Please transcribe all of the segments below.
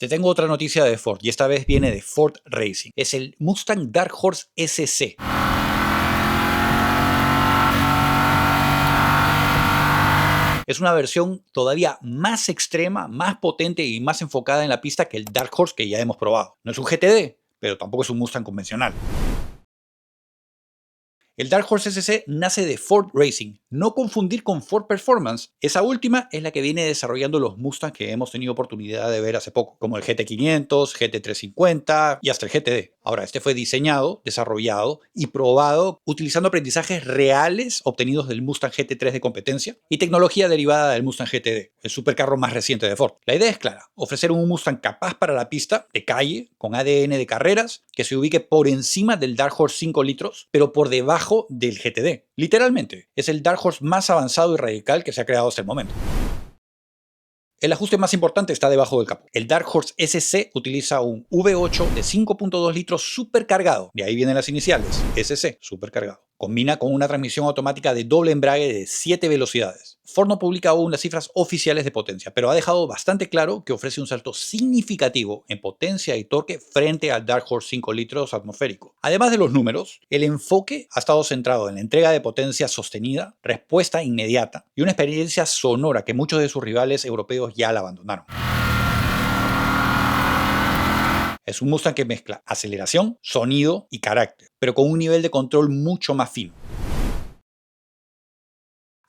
Te tengo otra noticia de Ford y esta vez viene de Ford Racing. Es el Mustang Dark Horse SC. Es una versión todavía más extrema, más potente y más enfocada en la pista que el Dark Horse que ya hemos probado. No es un GTD, pero tampoco es un Mustang convencional. El Dark Horse SC nace de Ford Racing, no confundir con Ford Performance. Esa última es la que viene desarrollando los Mustangs que hemos tenido oportunidad de ver hace poco, como el GT500, GT350 y hasta el GTD. Ahora, este fue diseñado, desarrollado y probado utilizando aprendizajes reales obtenidos del Mustang GT3 de competencia y tecnología derivada del Mustang GTD, el supercarro más reciente de Ford. La idea es clara, ofrecer un Mustang capaz para la pista, de calle, con ADN de carreras, que se ubique por encima del Dark Horse 5 litros, pero por debajo del GTD. Literalmente, es el Dark Horse más avanzado y radical que se ha creado hasta el momento. El ajuste más importante está debajo del capó. El Dark Horse SC utiliza un V8 de 5.2 litros supercargado. De ahí vienen las iniciales, SC, supercargado. Combina con una transmisión automática de doble embrague de 7 velocidades. Ford no publica aún las cifras oficiales de potencia, pero ha dejado bastante claro que ofrece un salto significativo en potencia y torque frente al Dark Horse 5 litros atmosférico. Además de los números, el enfoque ha estado centrado en la entrega de potencia sostenida, respuesta inmediata y una experiencia sonora que muchos de sus rivales europeos ya la abandonaron. Es un Mustang que mezcla aceleración, sonido y carácter, pero con un nivel de control mucho más fino.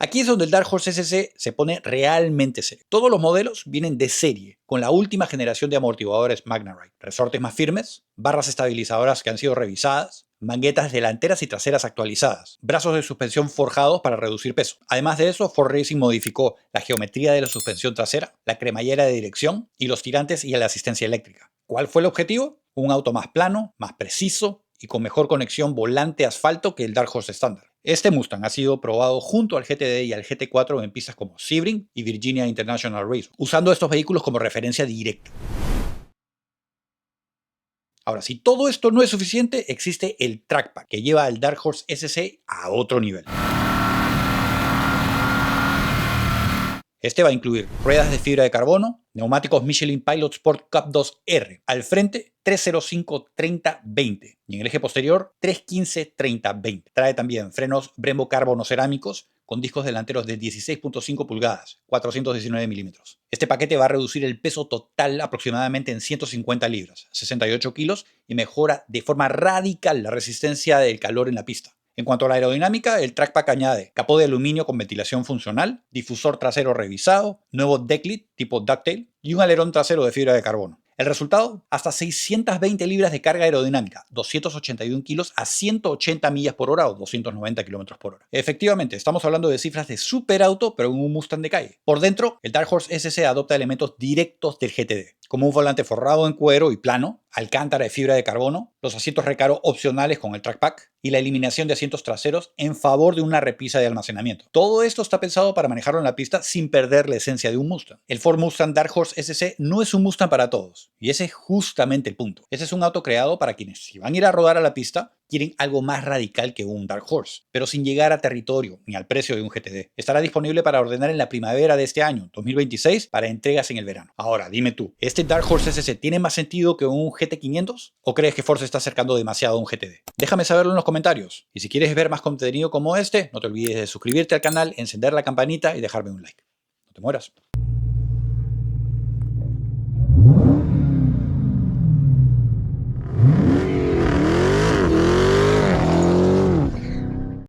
Aquí es donde el Dark Horse SC se pone realmente serio. Todos los modelos vienen de serie, con la última generación de amortiguadores MagnaRide, resortes más firmes, barras estabilizadoras que han sido revisadas, manguetas delanteras y traseras actualizadas, brazos de suspensión forjados para reducir peso. Además de eso, Ford Racing modificó la geometría de la suspensión trasera, la cremallera de dirección y los tirantes y la asistencia eléctrica. ¿Cuál fue el objetivo? Un auto más plano, más preciso y con mejor conexión volante-asfalto que el Dark Horse estándar. Este Mustang ha sido probado junto al GTD y al GT4 en pistas como Sebring y Virginia International Race, usando estos vehículos como referencia directa. Ahora, si todo esto no es suficiente, existe el Trackpack, que lleva al Dark Horse SC a otro nivel. Este va a incluir ruedas de fibra de carbono, neumáticos Michelin Pilot Sport Cup 2R, al frente 305-30-20 y en el eje posterior 315-30-20. Trae también frenos Brembo carbono cerámicos con discos delanteros de 16.5 pulgadas, 419 milímetros. Este paquete va a reducir el peso total aproximadamente en 150 libras, 68 kilos, y mejora de forma radical la resistencia del calor en la pista. En cuanto a la aerodinámica, el Trackpack añade capó de aluminio con ventilación funcional, difusor trasero revisado, nuevo decklit tipo ducktail y un alerón trasero de fibra de carbono. El resultado, hasta 620 libras de carga aerodinámica, 281 kilos a 180 millas por hora o 290 kilómetros por hora. Efectivamente, estamos hablando de cifras de superauto, pero en un Mustang de calle. Por dentro, el Dark Horse SC adopta elementos directos del GTD, como un volante forrado en cuero y plano, alcántara de fibra de carbono, los asientos recaro opcionales con el Trackpack y la eliminación de asientos traseros en favor de una repisa de almacenamiento. Todo esto está pensado para manejarlo en la pista sin perder la esencia de un Mustang. El Ford Mustang Dark Horse SC no es un Mustang para todos, y ese es justamente el punto. Ese es un auto creado para quienes, si van a ir a rodar a la pista, quieren algo más radical que un Dark Horse, pero sin llegar a territorio ni al precio de un GTD. Estará disponible para ordenar en la primavera de este año, 2026, para entregas en el verano. Ahora, dime tú, ¿este Dark Horse SC tiene más sentido que un GT500? ¿O crees que Ford se está acercando demasiado a un GTD? Déjame saberlo en los comentarios. Y si quieres ver más contenido como este, no te olvides de suscribirte al canal, encender la campanita y dejarme un like. No te mueras.